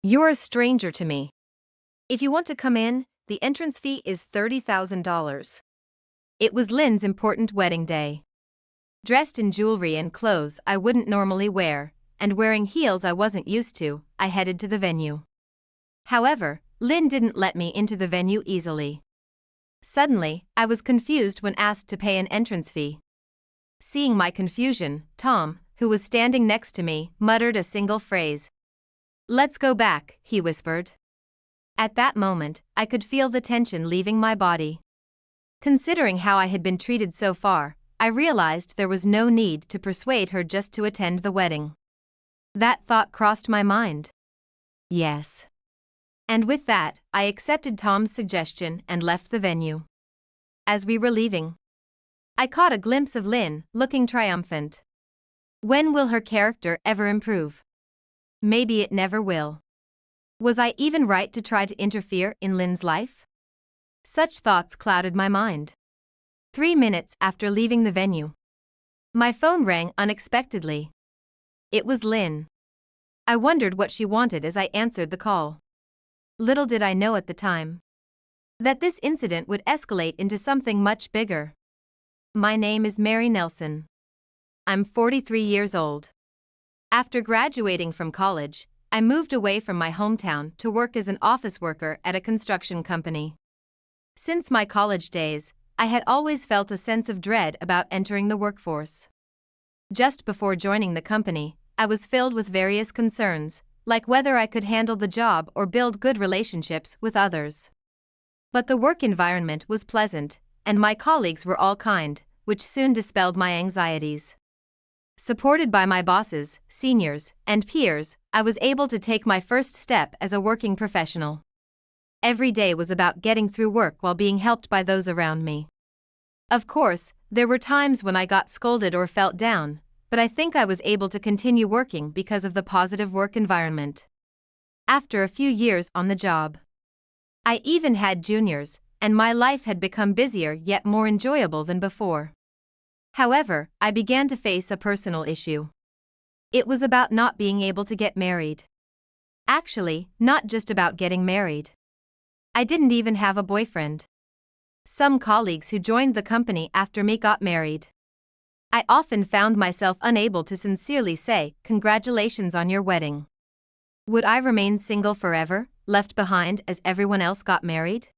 You're a stranger to me. If you want to come in, the entrance fee is $30,000. It was Lynn's important wedding day. Dressed in jewelry and clothes I wouldn't normally wear, and wearing heels I wasn't used to, I headed to the venue. However, Lynn didn't let me into the venue easily. Suddenly, I was confused when asked to pay an entrance fee. Seeing my confusion, Tom, who was standing next to me, muttered a single phrase. "Let's go back," he whispered. At that moment, I could feel the tension leaving my body. Considering how I had been treated so far, I realized there was no need to persuade her just to attend the wedding. That thought crossed my mind. Yes. And with that, I accepted Tom's suggestion and left the venue. As we were leaving, I caught a glimpse of Lynn, looking triumphant. When will her character ever improve? Maybe it never will. Was I even right to try to interfere in Lynn's life? Such thoughts clouded my mind. 3 minutes after leaving the venue, my phone rang unexpectedly. It was Lynn. I wondered what she wanted as I answered the call. Little did I know at the time that this incident would escalate into something much bigger. My name is Mary Nelson. I'm 43 years old. After graduating from college, I moved away from my hometown to work as an office worker at a construction company. Since my college days, I had always felt a sense of dread about entering the workforce. Just before joining the company, I was filled with various concerns, like whether I could handle the job or build good relationships with others. But the work environment was pleasant, and my colleagues were all kind, which soon dispelled my anxieties. Supported by my bosses, seniors, and peers, I was able to take my first step as a working professional. Every day was about getting through work while being helped by those around me. Of course, there were times when I got scolded or felt down, but I think I was able to continue working because of the positive work environment. After a few years on the job, I even had juniors, and my life had become busier yet more enjoyable than before. However, I began to face a personal issue. It was about not being able to get married. Actually, not just about getting married. I didn't even have a boyfriend. Some colleagues who joined the company after me got married. I often found myself unable to sincerely say, "Congratulations on your wedding." Would I remain single forever, left behind as everyone else got married?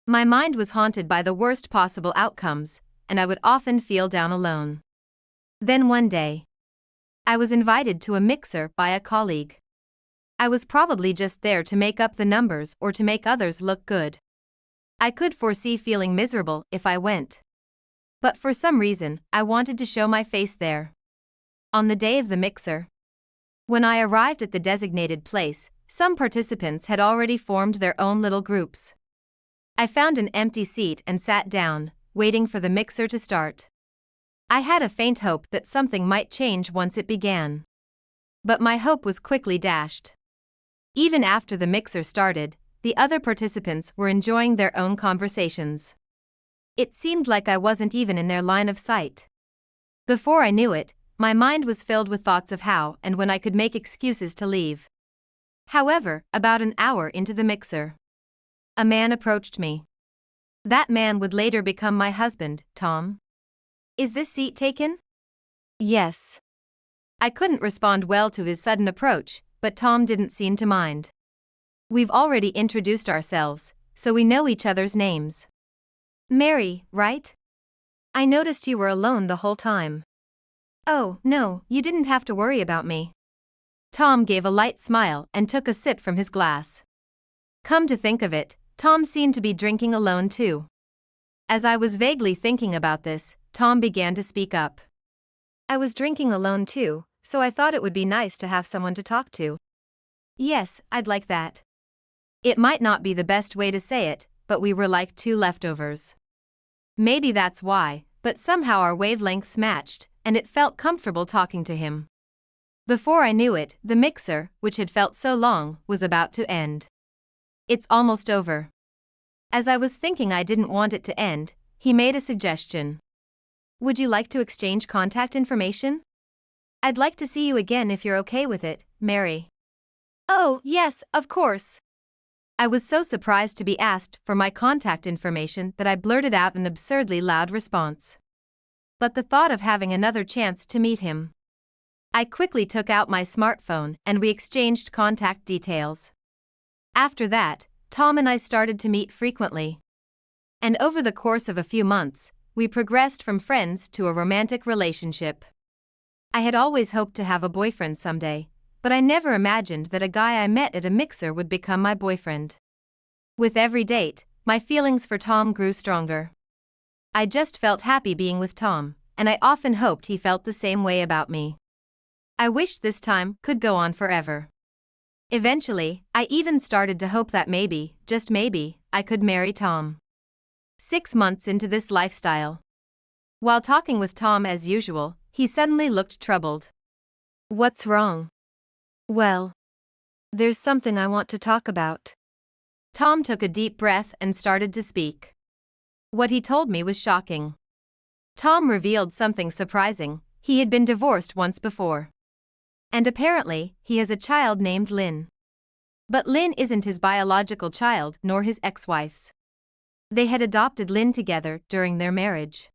My mind was haunted by the worst possible outcomes, and I would often feel down alone. Then one day, I was invited to a mixer by a colleague. I was probably just there to make up the numbers or to make others look good. I could foresee feeling miserable if I went. But for some reason, I wanted to show my face there. On the day of the mixer, when I arrived at the designated place, some participants had already formed their own little groups. I found an empty seat and sat down, waiting for the mixer to start. I had a faint hope that something might change once it began. But my hope was quickly dashed. Even after the mixer started, the other participants were enjoying their own conversations. It seemed like I wasn't even in their line of sight. Before I knew it, my mind was filled with thoughts of how and when I could make excuses to leave. However, about an hour into the mixer, a man approached me. That man would later become my husband, Tom. "Is this seat taken?" "Yes." I couldn't respond well to his sudden approach, but Tom didn't seem to mind. "We've already introduced ourselves, so we know each other's names." "Mary, right? I noticed you were alone the whole time." "Oh, no, you didn't have to worry about me." Tom gave a light smile and took a sip from his glass. Come to think of it, Tom seemed to be drinking alone too. As I was vaguely thinking about this, Tom began to speak up. "I was drinking alone too, so I thought it would be nice to have someone to talk to." "Yes, I'd like that." It might not be the best way to say it, but we were like two leftovers. Maybe that's why, but somehow our wavelengths matched, and it felt comfortable talking to him. Before I knew it, the mixer, which had felt so long, was about to end. "It's almost over." As I was thinking I didn't want it to end, he made a suggestion. "Would you like to exchange contact information? I'd like to see you again if you're okay with it, Mary." Oh, yes, of course. I was so surprised to be asked for my contact information that I blurted out an absurdly loud response. But the thought of having another chance to meet him. I quickly took out my smartphone and we exchanged contact details. After that, Tom and I started to meet frequently. And over the course of a few months, we progressed from friends to a romantic relationship. I had always hoped to have a boyfriend someday, but I never imagined that a guy I met at a mixer would become my boyfriend. With every date, my feelings for Tom grew stronger. I just felt happy being with Tom, and I often hoped he felt the same way about me. I wished this time could go on forever. Eventually, I even started to hope that maybe, just maybe, I could marry Tom. 6 months into this lifestyle. While talking with Tom as usual, he suddenly looked troubled. What's wrong? Well, there's something I want to talk about. Tom took a deep breath and started to speak. What he told me was shocking. Tom revealed something surprising: he had been divorced once before. And apparently, he has a child named Lynn. But Lynn isn't his biological child nor his ex-wife's. They had adopted Lynn together during their marriage.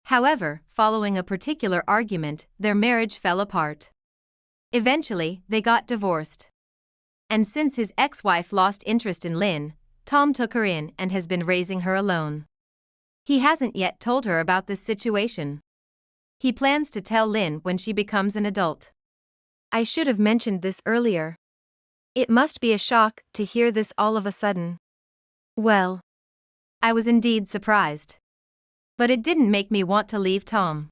However, following a particular argument, their marriage fell apart. Eventually, they got divorced. And since his ex-wife lost interest in Lynn, Tom took her in and has been raising her alone. He hasn't yet told her about this situation. He plans to tell Lynn when she becomes an adult. I should have mentioned this earlier. It must be a shock to hear this all of a sudden. Well, I was indeed surprised. But it didn't make me want to leave Tom.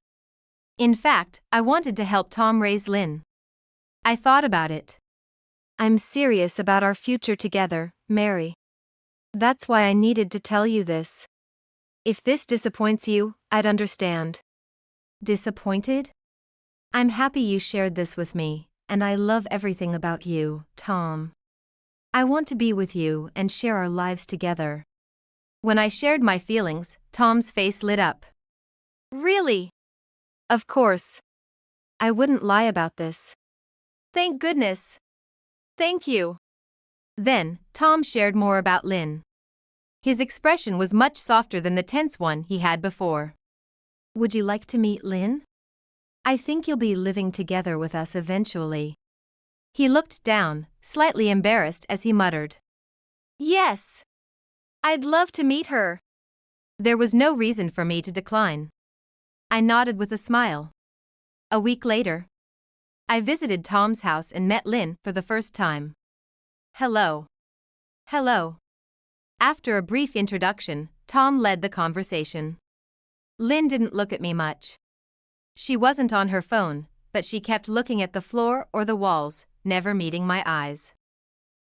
In fact, I wanted to help Tom raise Lynn. I thought about it. I'm serious about our future together, Mary. That's why I needed to tell you this. If this disappoints you, I'd understand. Disappointed? I'm happy you shared this with me, and I love everything about you, Tom. I want to be with you and share our lives together. When I shared my feelings, Tom's face lit up. Really? Of course. I wouldn't lie about this. Thank goodness. Thank you. Then, Tom shared more about Lynn. His expression was much softer than the tense one he had before. Would you like to meet Lynn? I think you'll be living together with us eventually. He looked down, slightly embarrassed as he muttered. Yes. I'd love to meet her. There was no reason for me to decline. I nodded with a smile. A week later, I visited Tom's house and met Lynn for the first time. Hello. Hello. After a brief introduction, Tom led the conversation. Lynn didn't look at me much. She wasn't on her phone, but she kept looking at the floor or the walls, never meeting my eyes.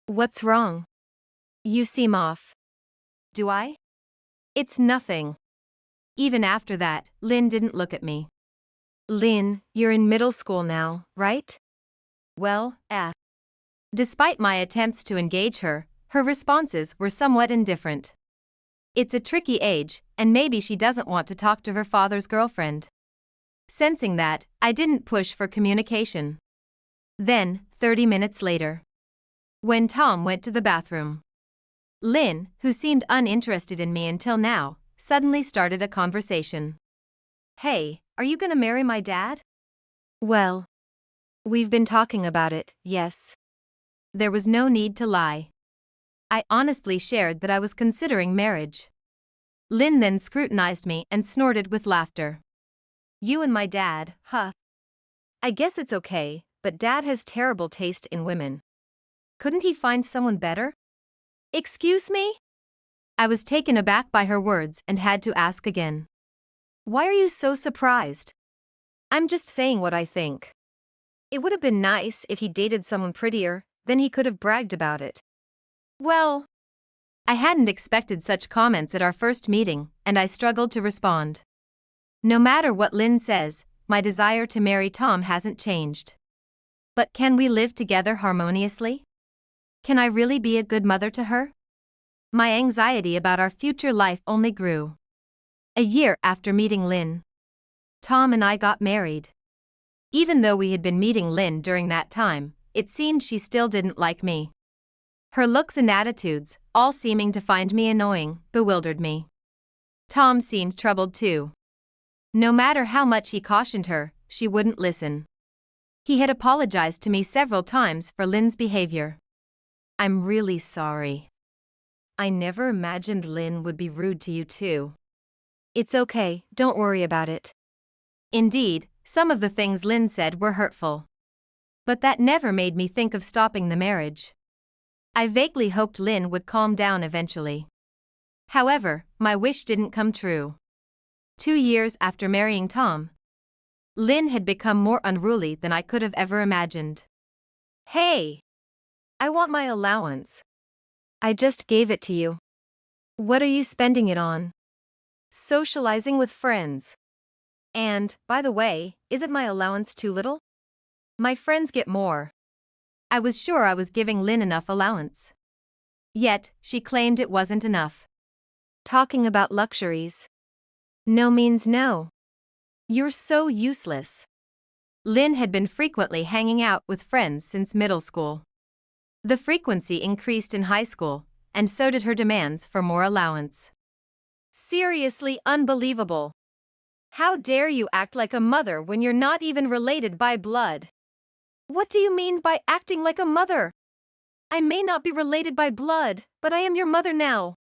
What's wrong? You seem off. Do I? It's nothing. Even after that, Lynn didn't look at me. Lynn, you're in middle school now, right? Well, Despite my attempts to engage her, her responses were somewhat indifferent. It's a tricky age, and maybe she doesn't want to talk to her father's girlfriend. Sensing that, I didn't push for communication. Then, 30 minutes later, when Tom went to the bathroom, Lynn, who seemed uninterested in me until now, suddenly started a conversation. Hey, are you gonna marry my dad? Well, we've been talking about it, yes. There was no need to lie. I honestly shared that I was considering marriage. Lynn then scrutinized me and snorted with laughter. You and my dad, huh? I guess it's okay, but Dad has terrible taste in women. Couldn't he find someone better? Excuse me? I was taken aback by her words and had to ask again. Why are you so surprised? I'm just saying what I think. It would have been nice if he dated someone prettier, then he could have bragged about it. Well, I hadn't expected such comments at our first meeting, and I struggled to respond. No matter what Lynn says, my desire to marry Tom hasn't changed. But can we live together harmoniously? Can I really be a good mother to her? My anxiety about our future life only grew. A year after meeting Lynn, Tom and I got married. Even though we had been meeting Lynn during that time, it seemed she still didn't like me. Her looks and attitudes, all seeming to find me annoying, bewildered me. Tom seemed troubled too. No matter how much he cautioned her, she wouldn't listen. He had apologized to me several times for Lynn's behavior. "I'm really sorry. I never imagined Lynn would be rude to you too." "It's okay, don't worry about it." Indeed, some of the things Lynn said were hurtful. But that never made me think of stopping the marriage. I vaguely hoped Lynn would calm down eventually. However, my wish didn't come true. 2 years after marrying Tom, Lynn had become more unruly than I could have ever imagined. "Hey! I want my allowance." "I just gave it to you." "What are you spending it on?" "Socializing with friends." "And, by the way, isn't my allowance too little? My friends get more." I was sure I was giving Lynn enough allowance. Yet, she claimed it wasn't enough. "Talking about luxuries. No means no. You're so useless." Lynn had been frequently hanging out with friends since middle school. The frequency increased in high school, and so did her demands for more allowance. "Seriously unbelievable. How dare you act like a mother when you're not even related by blood?" "What do you mean by acting like a mother? I may not be related by blood, but I am your mother now."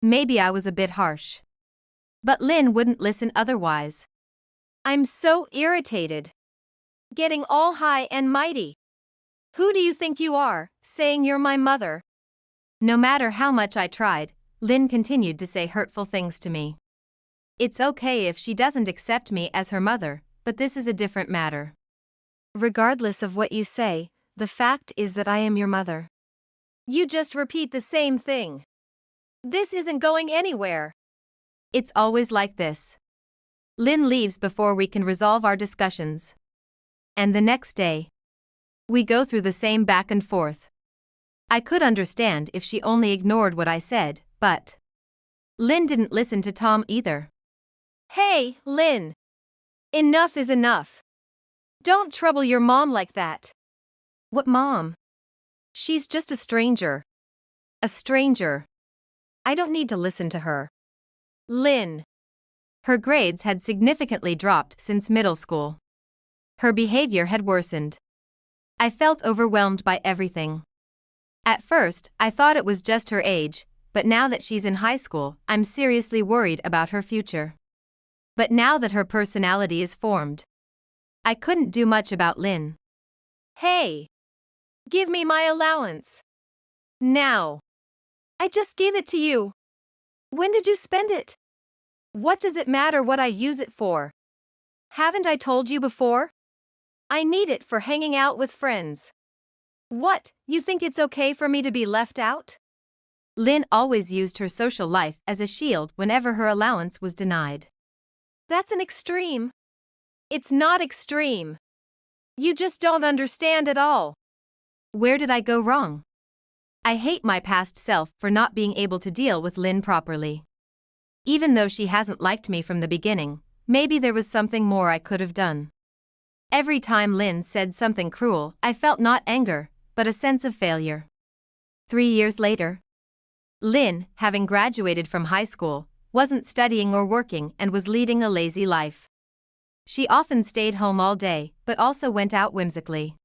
Maybe I was a bit harsh. But Lynn wouldn't listen otherwise. "I'm so irritated. Getting all high and mighty. Who do you think you are, saying you're my mother?" No matter how much I tried, Lynn continued to say hurtful things to me. It's okay if she doesn't accept me as her mother, but this is a different matter. "Regardless of what you say, the fact is that I am your mother." "You just repeat the same thing. This isn't going anywhere." It's always like this. Lynn leaves before we can resolve our discussions. And the next day, we go through the same back and forth. I could understand if she only ignored what I said, but Lynn didn't listen to Tom either. "Hey, Lynn! Enough is enough. Don't trouble your mom like that." "What mom? She's just a stranger." "A stranger. I don't need to listen to her." "Lynn." Her grades had significantly dropped since middle school. Her behavior had worsened. I felt overwhelmed by everything. At first, I thought it was just her age, but now that she's in high school, I'm seriously worried about her future. But now that her personality is formed, I couldn't do much about Lynn. "Hey! Give me my allowance. Now. I just gave it to you. When did you spend it? What does it matter what I use it for? Haven't I told you before? I need it for hanging out with friends." "What, you think it's okay for me to be left out?" Lynn always used her social life as a shield whenever her allowance was denied. "That's an extreme." "It's not extreme. You just don't understand at all." Where did I go wrong? I hate my past self for not being able to deal with Lynn properly. Even though she hasn't liked me from the beginning, maybe there was something more I could have done. Every time Lynn said something cruel, I felt not anger, but a sense of failure. 3 years later, Lynn, having graduated from high school, wasn't studying or working and was leading a lazy life. She often stayed home all day, but also went out whimsically.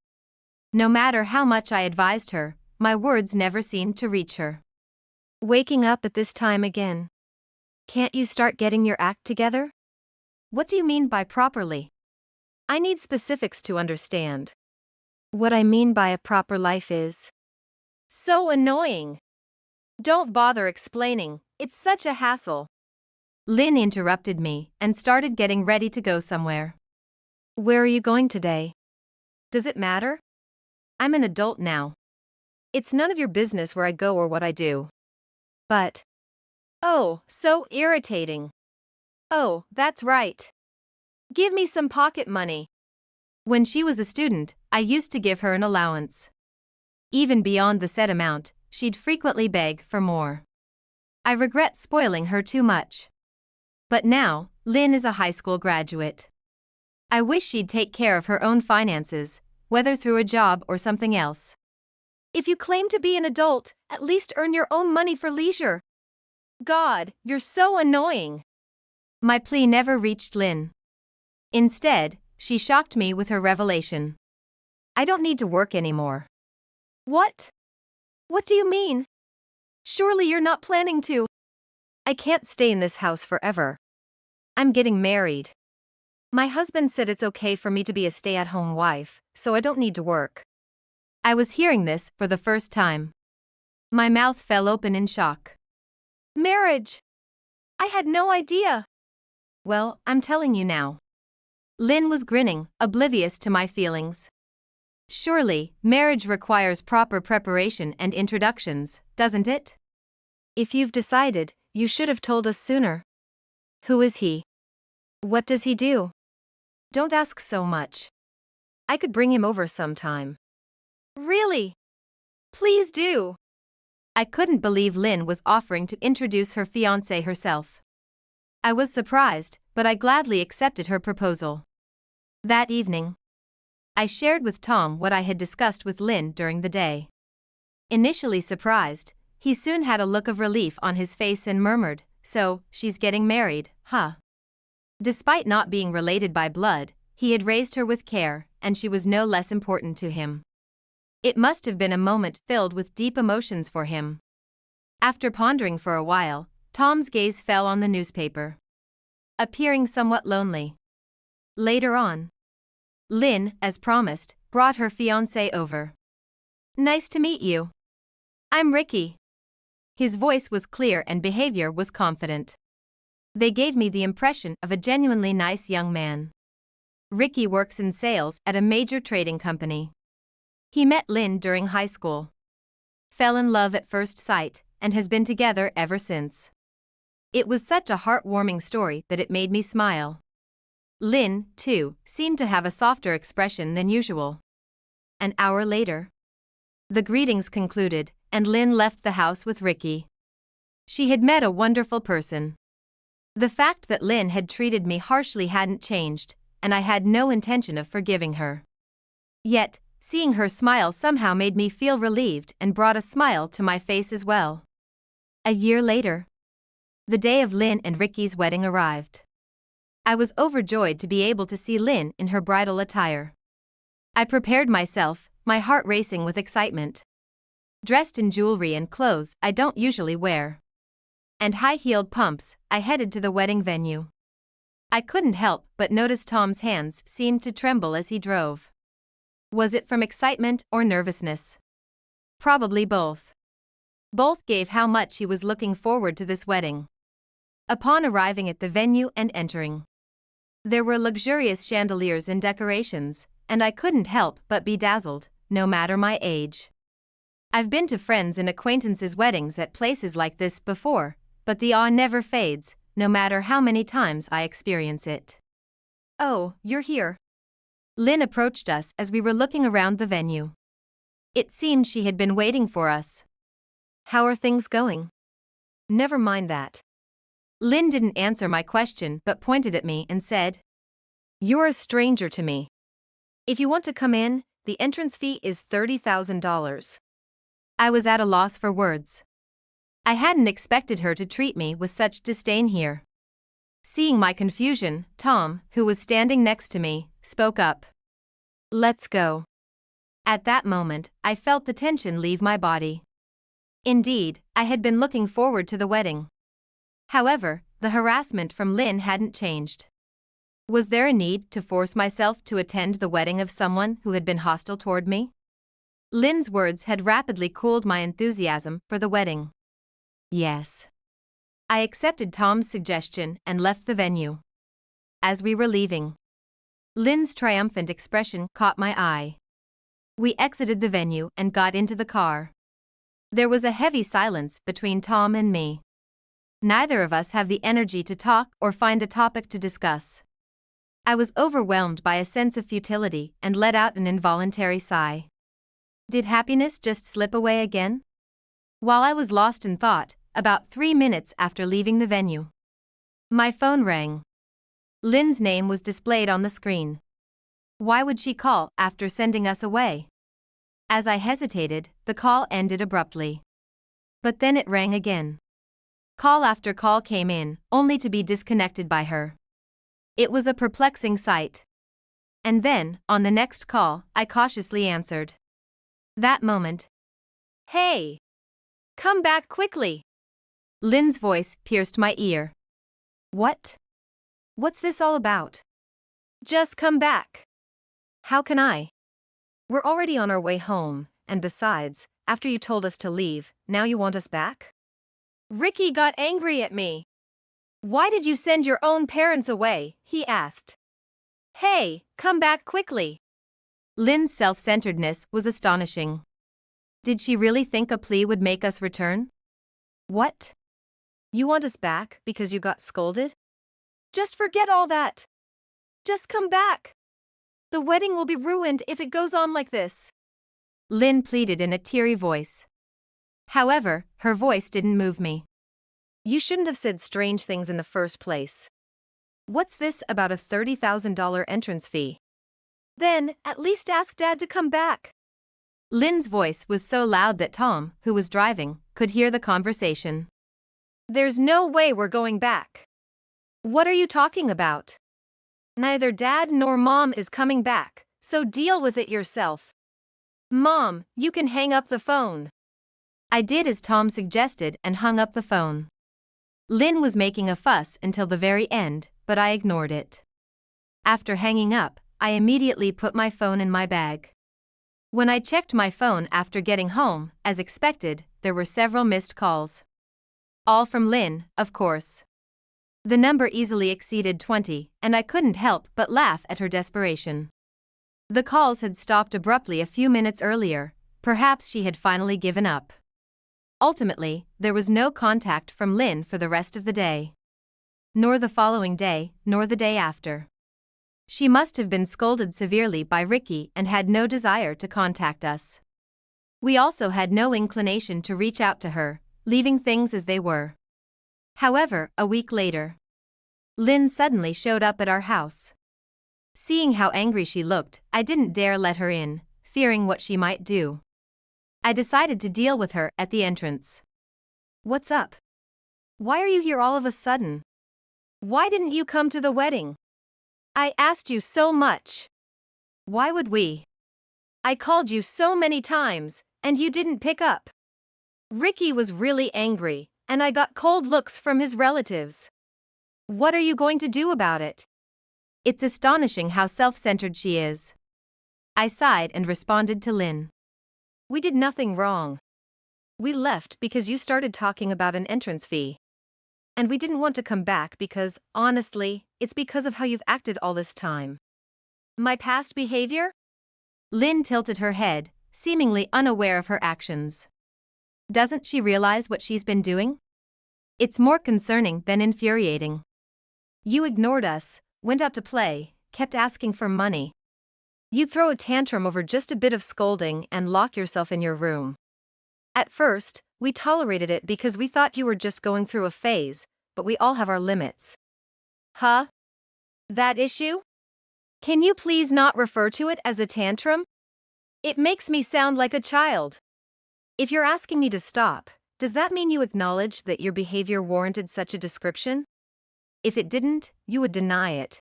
No matter how much I advised her, my words never seemed to reach her. "Waking up at this time again. Can't you start getting your act together?" "What do you mean by properly?" I need specifics to understand. What I mean by a proper life is so annoying. Don't bother explaining, it's such a hassle. Lynn interrupted me and started getting ready to go somewhere. Where are you going today? Does it matter? I'm an adult now. It's none of your business where I go or what I do. But, oh, so irritating. Oh, that's right. Give me some pocket money. When she was a student, I used to give her an allowance. Even beyond the set amount, she'd frequently beg for more. I regret spoiling her too much. But now, Lynn is a high school graduate. I wish she'd take care of her own finances, whether through a job or something else. If you claim to be an adult, at least earn your own money for leisure. God, you're so annoying. My plea never reached Lynn. Instead, she shocked me with her revelation. I don't need to work anymore. What? What do you mean? Surely you're not planning to. I can't stay in this house forever. I'm getting married. My husband said it's okay for me to be a stay-at-home wife, so I don't need to work. I was hearing this for the first time. My mouth fell open in shock. Marriage! I had no idea. Well, I'm telling you now. Lynn was grinning, oblivious to my feelings. Surely, marriage requires proper preparation and introductions, doesn't it? If you've decided, you should have told us sooner. Who is he? What does he do? Don't ask so much. I could bring him over sometime. Really? Please do. I couldn't believe Lynn was offering to introduce her fiancé herself. I was surprised, but I gladly accepted her proposal. That evening, I shared with Tom what I had discussed with Lynn during the day. Initially surprised, he soon had a look of relief on his face and murmured, "So, she's getting married, huh?" Despite not being related by blood, he had raised her with care, and she was no less important to him. It must have been a moment filled with deep emotions for him. After pondering for a while, Tom's gaze fell on the newspaper, appearing somewhat lonely. Later on, Lynn, as promised, brought her fiancé over. Nice to meet you. I'm Ricky. His voice was clear and behavior was confident. They gave me the impression of a genuinely nice young man. Ricky works in sales at a major trading company. He met Lynn during high school, fell in love at first sight, and has been together ever since. It was such a heartwarming story that it made me smile. Lynn, too, seemed to have a softer expression than usual. An hour later, the greetings concluded, and Lynn left the house with Ricky. She had met a wonderful person. The fact that Lynn had treated me harshly hadn't changed, and I had no intention of forgiving her. Yet, seeing her smile somehow made me feel relieved and brought a smile to my face as well. A year later, the day of Lynn and Ricky's wedding arrived. I was overjoyed to be able to see Lynn in her bridal attire. I prepared myself, my heart racing with excitement. Dressed in jewelry and clothes I don't usually wear, and high-heeled pumps, I headed to the wedding venue. I couldn't help but notice Tom's hands seemed to tremble as he drove. Was it from excitement or nervousness? Probably both. Both gave how much he was looking forward to this wedding. Upon arriving at the venue and entering, there were luxurious chandeliers and decorations, and I couldn't help but be dazzled, no matter my age. I've been to friends' and acquaintances' weddings at places like this before, but the awe never fades, no matter how many times I experience it. Oh, you're here. Lynn approached us as we were looking around the venue. It seemed she had been waiting for us. How are things going? Never mind that. Lynn didn't answer my question but pointed at me and said, "You're a stranger to me. If you want to come in, the entrance fee is $30,000. I was at a loss for words. I hadn't expected her to treat me with such disdain here. Seeing my confusion, Tom, who was standing next to me, spoke up. Let's go. At that moment, I felt the tension leave my body. Indeed, I had been looking forward to the wedding. However, the harassment from Lynn hadn't changed. Was there a need to force myself to attend the wedding of someone who had been hostile toward me? Lynn's words had rapidly cooled my enthusiasm for the wedding. Yes. I accepted Tom's suggestion and left the venue. As we were leaving, Lynn's triumphant expression caught my eye. We exited the venue and got into the car. There was a heavy silence between Tom and me. Neither of us have the energy to talk or find a topic to discuss. I was overwhelmed by a sense of futility and let out an involuntary sigh. Did happiness just slip away again? While I was lost in thought, about 3 minutes after leaving the venue, my phone rang. Lynn's name was displayed on the screen. Why would she call after sending us away? As I hesitated, the call ended abruptly. But then it rang again. Call after call came in, only to be disconnected by her. It was a perplexing sight. And then, on the next call, I cautiously answered. That moment. Hey! Come back quickly! Lynn's voice pierced my ear. What? What's this all about? Just come back. How can I? We're already on our way home, and besides, after you told us to leave, now you want us back? Ricky got angry at me. Why did you send your own parents away? He asked. Hey, come back quickly. Lynn's self-centeredness was astonishing. Did she really think a plea would make us return? What? You want us back because you got scolded? Just forget all that. Just come back. The wedding will be ruined if it goes on like this. Lynn pleaded in a teary voice. However, her voice didn't move me. You shouldn't have said strange things in the first place. What's this about a $30,000 entrance fee? Then, at least ask Dad to come back. Lynn's voice was so loud that Tom, who was driving, could hear the conversation. There's no way we're going back. What are you talking about? Neither Dad nor Mom is coming back, so deal with it yourself. Mom, you can hang up the phone. I did as Tom suggested and hung up the phone. Lynn was making a fuss until the very end, but I ignored it. After hanging up, I immediately put my phone in my bag. When I checked my phone after getting home, as expected, there were several missed calls. All from Lynn, of course. The number easily exceeded 20, and I couldn't help but laugh at her desperation. The calls had stopped abruptly a few minutes earlier, perhaps she had finally given up. Ultimately, there was no contact from Lynn for the rest of the day. Nor the following day, nor the day after. She must have been scolded severely by Ricky and had no desire to contact us. We also had no inclination to reach out to her, leaving things as they were. However, a week later, Lynn suddenly showed up at our house. Seeing how angry she looked, I didn't dare let her in, fearing what she might do. I decided to deal with her at the entrance. What's up? Why are you here all of a sudden? Why didn't you come to the wedding? I asked you so much. Why would we? I called you so many times, and you didn't pick up. Ricky was really angry, and I got cold looks from his relatives. What are you going to do about it? It's astonishing how self-centered she is. I sighed and responded to Lynn. We did nothing wrong. We left because you started talking about an entrance fee. And we didn't want to come back because, honestly, it's because of how you've acted all this time. My past behavior? Lynn tilted her head, seemingly unaware of her actions. Doesn't she realize what she's been doing? It's more concerning than infuriating. You ignored us, went out to play, kept asking for money. You throw a tantrum over just a bit of scolding and lock yourself in your room. At first, we tolerated it because we thought you were just going through a phase, but we all have our limits. Huh? That issue? Can you please not refer to it as a tantrum? It makes me sound like a child. If you're asking me to stop, does that mean you acknowledge that your behavior warranted such a description? If it didn't, you would deny it.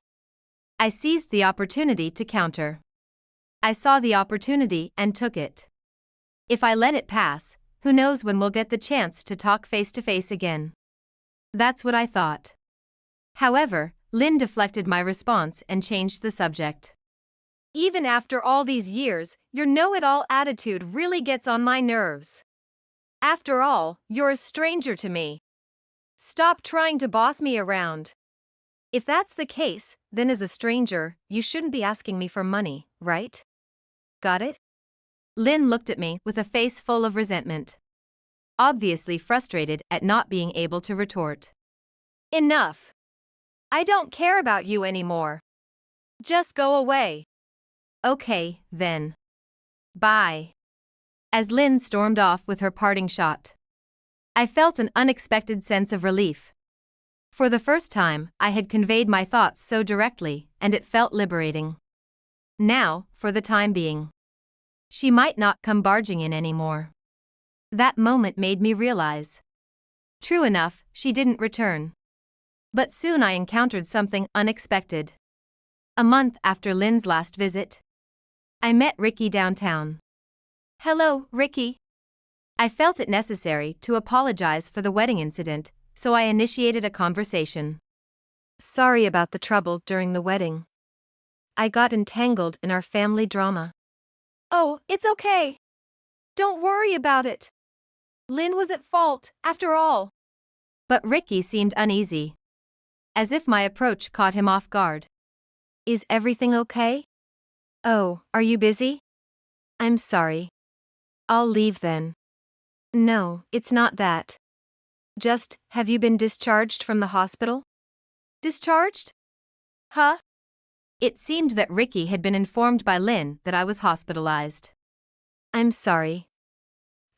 I seized the opportunity to counter. I saw the opportunity and took it. If I let it pass, who knows when we'll get the chance to talk face to face again. That's what I thought. However, Lynn deflected my response and changed the subject. Even after all these years, your know-it-all attitude really gets on my nerves. After all, you're a stranger to me. Stop trying to boss me around. If that's the case, then as a stranger, you shouldn't be asking me for money, right? Got it? Lynn looked at me with a face full of resentment. Obviously frustrated at not being able to retort. Enough. I don't care about you anymore. Just go away. Okay, then. Bye. As Lynn stormed off with her parting shot, I felt an unexpected sense of relief. For the first time, I had conveyed my thoughts so directly, and it felt liberating. Now, for the time being. She might not come barging in anymore. That moment made me realize. True enough, she didn't return. But soon I encountered something unexpected. A month after Lynn's last visit, I met Ricky downtown. Hello, Ricky. I felt it necessary to apologize for the wedding incident, so I initiated a conversation. Sorry about the trouble during the wedding. I got entangled in our family drama. Oh, it's okay. Don't worry about it. Lynn was at fault, after all. But Ricky seemed uneasy. As if my approach caught him off guard. Is everything okay? Oh, are you busy? I'm sorry. I'll leave then. No, it's not that. Just, have you been discharged from the hospital? Discharged? Huh? It seemed that Ricky had been informed by Lynn that I was hospitalized. I'm sorry.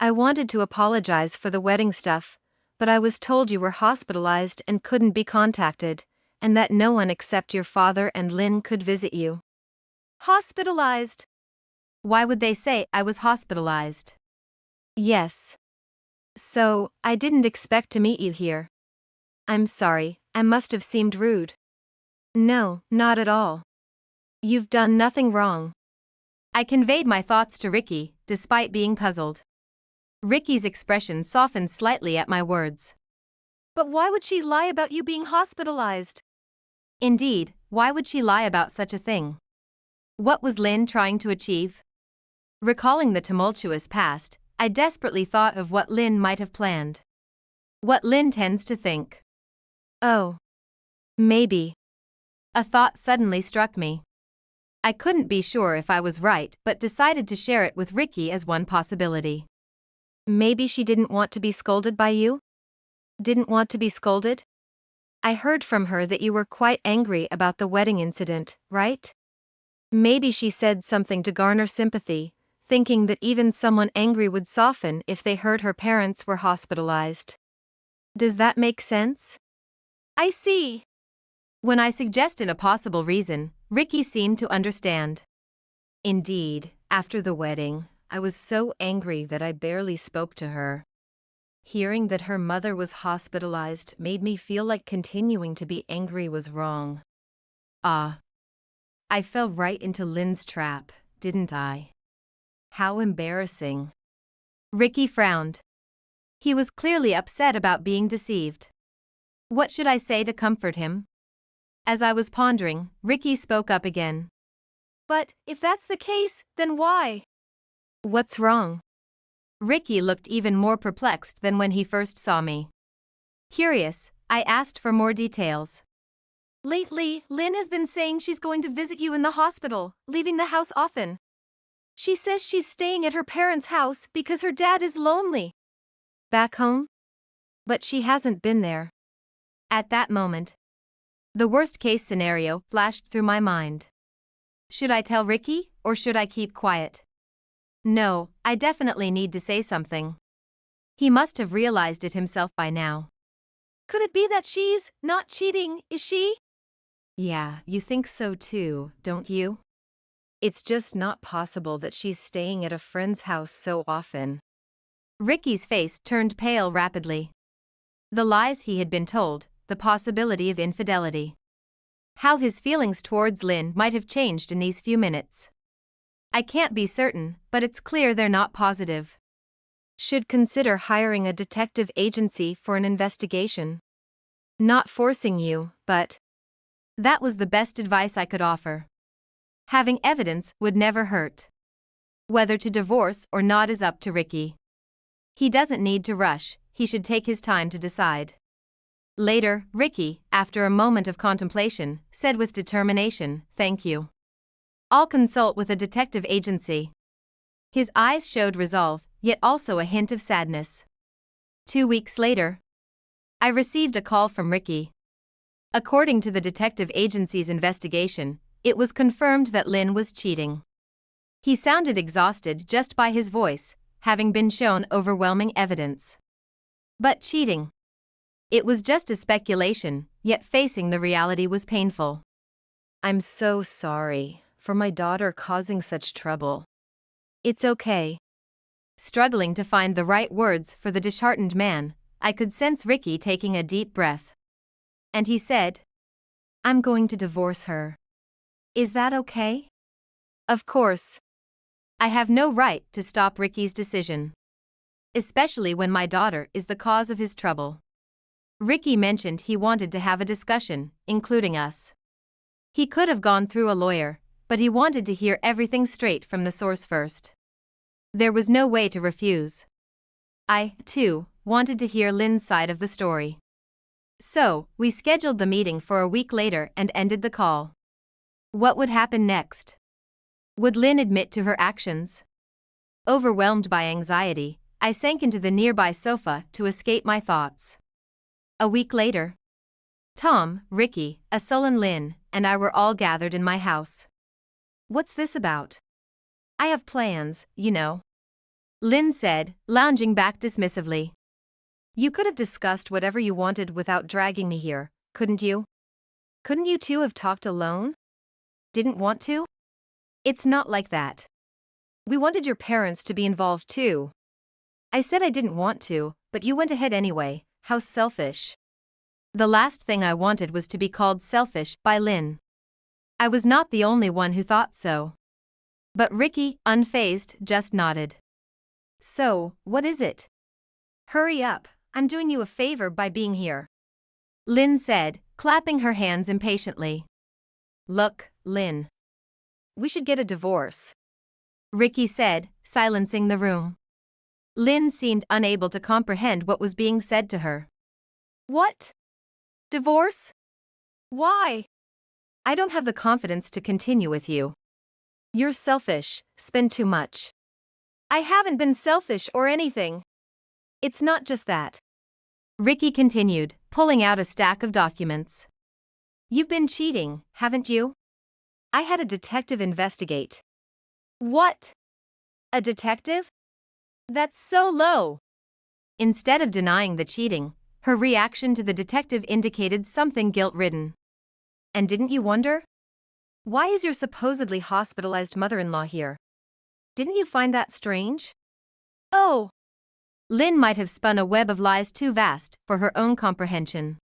I wanted to apologize for the wedding stuff, but I was told you were hospitalized and couldn't be contacted, and that no one except your father and Lynn could visit you. Hospitalized? Why would they say I was hospitalized? Yes. So, I didn't expect to meet you here. I'm sorry, I must have seemed rude. No, not at all. You've done nothing wrong. I conveyed my thoughts to Ricky, despite being puzzled. Ricky's expression softened slightly at my words. But why would she lie about you being hospitalized? Indeed, why would she lie about such a thing? What was Lynn trying to achieve? Recalling the tumultuous past, I desperately thought of what Lynn might have planned. What Lynn tends to think. Oh. Maybe. A thought suddenly struck me. I couldn't be sure if I was right, but decided to share it with Ricky as one possibility. Maybe she didn't want to be scolded by you? Didn't want to be scolded? I heard from her that you were quite angry about the wedding incident, right? Maybe she said something to garner sympathy, thinking that even someone angry would soften if they heard her parents were hospitalized. Does that make sense? I see. When I suggested a possible reason, Ricky seemed to understand. Indeed, after the wedding, I was so angry that I barely spoke to her. Hearing that her mother was hospitalized made me feel like continuing to be angry was wrong. Ah. I fell right into Lynn's trap, didn't I? How embarrassing. Ricky frowned. He was clearly upset about being deceived. What should I say to comfort him? As I was pondering, Ricky spoke up again. But, if that's the case, then why? What's wrong? Ricky looked even more perplexed than when he first saw me. Curious, I asked for more details. Lately, Lynn has been saying she's going to visit you in the hospital, leaving the house often. She says she's staying at her parents' house because her dad is lonely. Back home? But she hasn't been there. At that moment, the worst-case scenario flashed through my mind. Should I tell Ricky, or should I keep quiet? No, I definitely need to say something. He must have realized it himself by now. Could it be that she's not cheating, is she? Yeah, you think so too, don't you? It's just not possible that she's staying at a friend's house so often. Ricky's face turned pale rapidly. The lies he had been told, the possibility of infidelity. How his feelings towards Lynn might have changed in these few minutes. I can't be certain, but it's clear they're not positive. Should consider hiring a detective agency for an investigation. Not forcing you, but that was the best advice I could offer. Having evidence would never hurt. Whether to divorce or not is up to Ricky. He doesn't need to rush, he should take his time to decide. Later, Ricky, after a moment of contemplation, said with determination, "Thank you. I'll consult with a detective agency." His eyes showed resolve, yet also a hint of sadness. 2 weeks later, I received a call from Ricky. According to the detective agency's investigation, it was confirmed that Lynn was cheating. He sounded exhausted just by his voice, having been shown overwhelming evidence. But cheating. It was just a speculation, yet facing the reality was painful. I'm so sorry. for my daughter causing such trouble. It's okay. Struggling to find the right words for the disheartened man, I could sense Ricky taking a deep breath. And he said, I'm going to divorce her. Is that okay? Of course. I have no right to stop Ricky's decision. Especially when my daughter is the cause of his trouble. Ricky mentioned he wanted to have a discussion, including us. He could have gone through a lawyer, but he wanted to hear everything straight from the source first. There was no way to refuse. I, too, wanted to hear Lynn's side of the story. So, we scheduled the meeting for a week later and ended the call. What would happen next? Would Lynn admit to her actions? Overwhelmed by anxiety, I sank into the nearby sofa to escape my thoughts. A week later, Tom, Ricky, a sullen Lynn, and I were all gathered in my house. What's this about? I have plans, you know. Lynn said, lounging back dismissively. You could have discussed whatever you wanted without dragging me here, couldn't you? Couldn't you two have talked alone? Didn't want to? It's not like that. We wanted your parents to be involved too. I said I didn't want to, but you went ahead anyway. How selfish. The last thing I wanted was to be called selfish by Lynn. I was not the only one who thought so. But Ricky, unfazed, just nodded. So, what is it? Hurry up, I'm doing you a favor by being here. Lynn said, clapping her hands impatiently. Look, Lynn. We should get a divorce. Ricky said, silencing the room. Lynn seemed unable to comprehend what was being said to her. What? Divorce? Why? I don't have the confidence to continue with you. You're selfish, spend too much. I haven't been selfish or anything. It's not just that. Ricky continued, pulling out a stack of documents. You've been cheating, haven't you? I had a detective investigate. What? A detective? That's so low. Instead of denying the cheating, her reaction to the detective indicated something guilt-ridden. And didn't you wonder? Why is your supposedly hospitalized mother-in-law here? Didn't you find that strange? Oh. Lynn might have spun a web of lies too vast for her own comprehension.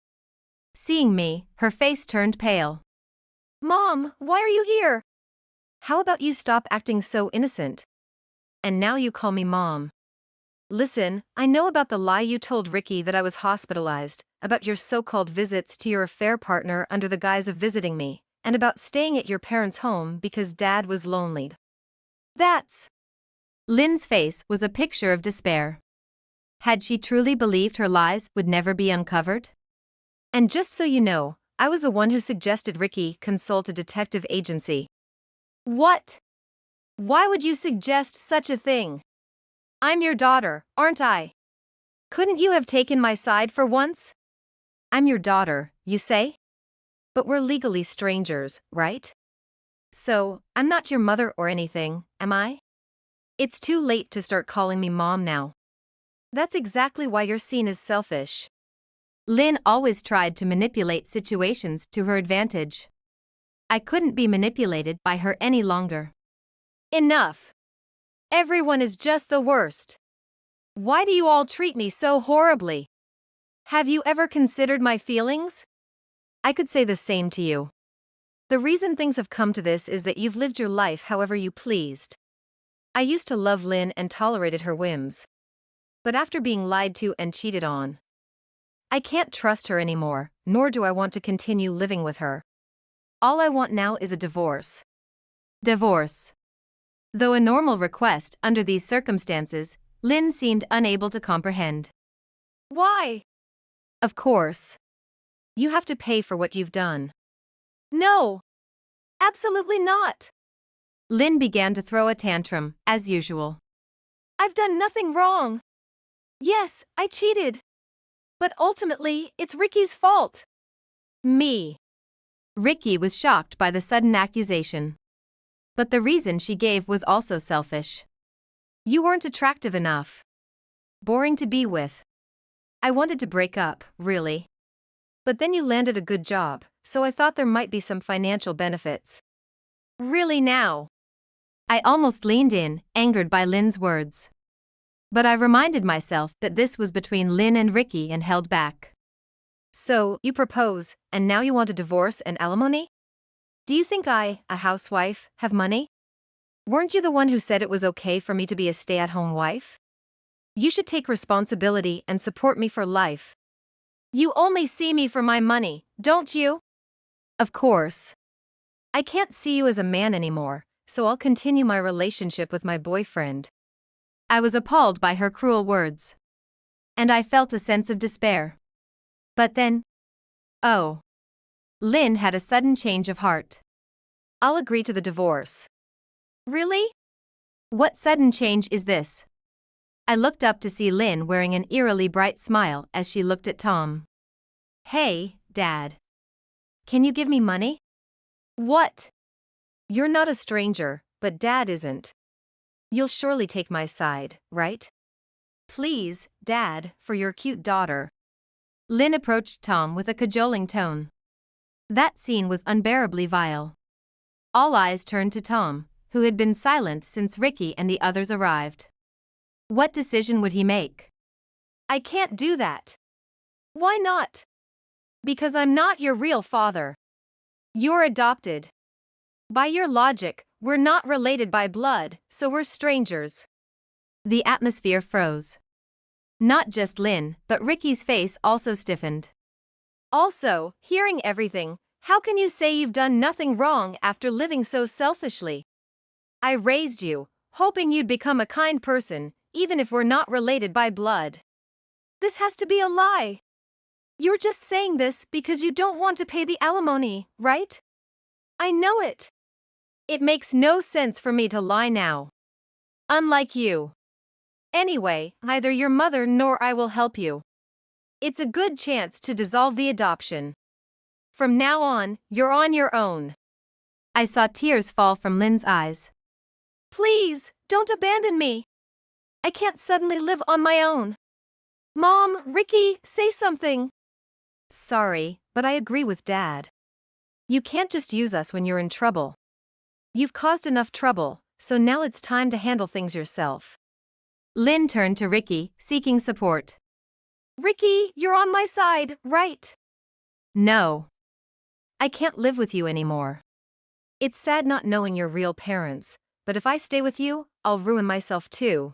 Seeing me, her face turned pale. Mom, why are you here? How about you stop acting so innocent? And now you call me Mom. Listen, I know about the lie you told Ricky that I was hospitalized, about your so-called visits to your affair partner under the guise of visiting me, and about staying at your parents' home because Dad was lonely. That's... Lynn's face was a picture of despair. Had she truly believed her lies would never be uncovered? And just so you know, I was the one who suggested Ricky consult a detective agency. What? Why would you suggest such a thing? I'm your daughter, aren't I? Couldn't you have taken my side for once? I'm your daughter, you say? But we're legally strangers, right? So, I'm not your mother or anything, am I? It's too late to start calling me Mom now. That's exactly why you're seen as selfish. Lynn always tried to manipulate situations to her advantage. I couldn't be manipulated by her any longer. Enough. Everyone is just the worst. Why do you all treat me so horribly? Have you ever considered my feelings? I could say the same to you. The reason things have come to this is that you've lived your life however you pleased. I used to love Lynn and tolerated her whims. But after being lied to and cheated on, I can't trust her anymore, nor do I want to continue living with her. All I want now is a divorce. Divorce. Though a normal request under these circumstances, Lynn seemed unable to comprehend. Why? Of course. You have to pay for what you've done. No. Absolutely not. Lynn began to throw a tantrum, as usual. I've done nothing wrong. Yes, I cheated. But ultimately, it's Ricky's fault. Me. Ricky was shocked by the sudden accusation. But the reason she gave was also selfish. You weren't attractive enough. Boring to be with. I wanted to break up, really. But then you landed a good job, so I thought there might be some financial benefits. Really now? I almost leaned in, angered by Lynn's words. But I reminded myself that this was between Lynn and Ricky and held back. So, you propose, and now you want a divorce and alimony? Do you think I, a housewife, have money? Weren't you the one who said it was okay for me to be a stay-at-home wife? You should take responsibility and support me for life. You only see me for my money, don't you? Of course. I can't see you as a man anymore, so I'll continue my relationship with my boyfriend. I was appalled by her cruel words. And I felt a sense of despair. But then... oh. Lynn had a sudden change of heart. I'll agree to the divorce. Really? What sudden change is this? I looked up to see Lynn wearing an eerily bright smile as she looked at Tom. Hey, Dad. Can you give me money? What? You're not a stranger, but Dad isn't. You'll surely take my side, right? Please, Dad, for your cute daughter. Lynn approached Tom with a cajoling tone. That scene was unbearably vile. All eyes turned to Tom, who had been silent since Ricky and the others arrived. What decision would he make? I can't do that. Why not? Because I'm not your real father. You're adopted. By your logic, we're not related by blood, so we're strangers. The atmosphere froze. Not just Lynn, but Ricky's face also stiffened. Also, hearing everything, how can you say you've done nothing wrong after living so selfishly? I raised you, hoping you'd become a kind person, even if we're not related by blood. This has to be a lie. You're just saying this because you don't want to pay the alimony, right? I know it. It makes no sense for me to lie now. Unlike you. Anyway, neither your mother nor I will help you. It's a good chance to dissolve the adoption. From now on, you're on your own. I saw tears fall from Lynn's eyes. Please, don't abandon me. I can't suddenly live on my own. Mom, Ricky, say something. Sorry, but I agree with Dad. You can't just use us when you're in trouble. You've caused enough trouble, so now it's time to handle things yourself. Lynn turned to Ricky, seeking support. Ricky, you're on my side, right? No. I can't live with you anymore. It's sad not knowing your real parents, but if I stay with you, I'll ruin myself too.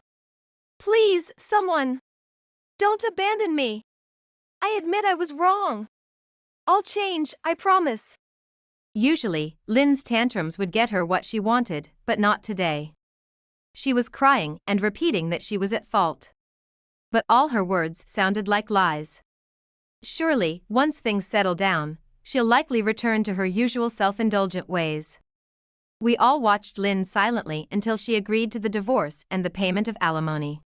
Please, someone. Don't abandon me. I admit I was wrong. I'll change, I promise. Usually, Lynn's tantrums would get her what she wanted, but not today. She was crying and repeating that she was at fault. But all her words sounded like lies. Surely, once things settle down, she'll likely return to her usual self-indulgent ways. We all watched Lynn silently until she agreed to the divorce and the payment of alimony.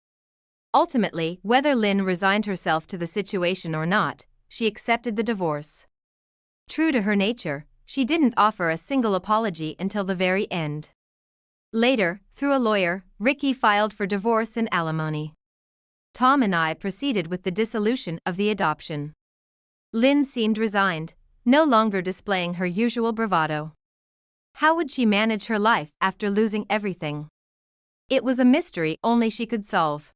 Ultimately, whether Lynn resigned herself to the situation or not, she accepted the divorce. True to her nature, she didn't offer a single apology until the very end. Later, through a lawyer, Ricky filed for divorce and alimony. Tom and I proceeded with the dissolution of the adoption. Lynn seemed resigned, no longer displaying her usual bravado. How would she manage her life after losing everything? It was a mystery only she could solve.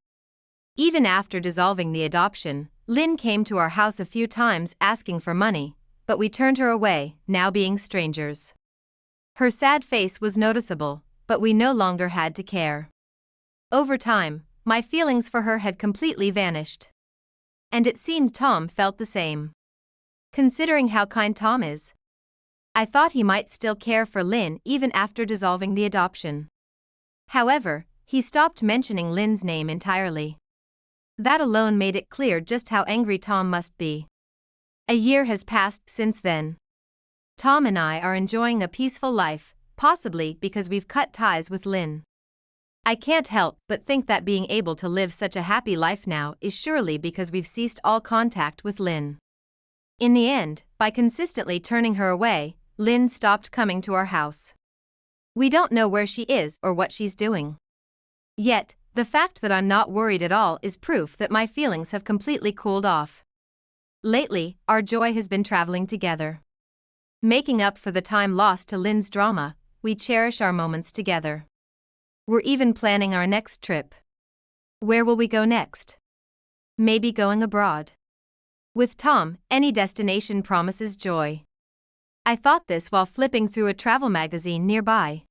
Even after dissolving the adoption, Lynn came to our house a few times asking for money, but we turned her away, now being strangers. Her sad face was noticeable, but we no longer had to care. Over time, my feelings for her had completely vanished. And it seemed Tom felt the same. Considering how kind Tom is, I thought he might still care for Lynn even after dissolving the adoption. However, he stopped mentioning Lynn's name entirely. That alone made it clear just how angry Tom must be. A year has passed since then. Tom and I are enjoying a peaceful life, possibly because we've cut ties with Lynn. I can't help but think that being able to live such a happy life now is surely because we've ceased all contact with Lynn. In the end, by consistently turning her away, Lynn stopped coming to our house. We don't know where she is or what she's doing. Yet, the fact that I'm not worried at all is proof that my feelings have completely cooled off. Lately, our joy has been traveling together. Making up for the time lost to Lynn's drama, we cherish our moments together. We're even planning our next trip. Where will we go next? Maybe going abroad. With Tom, any destination promises joy. I thought this while flipping through a travel magazine nearby.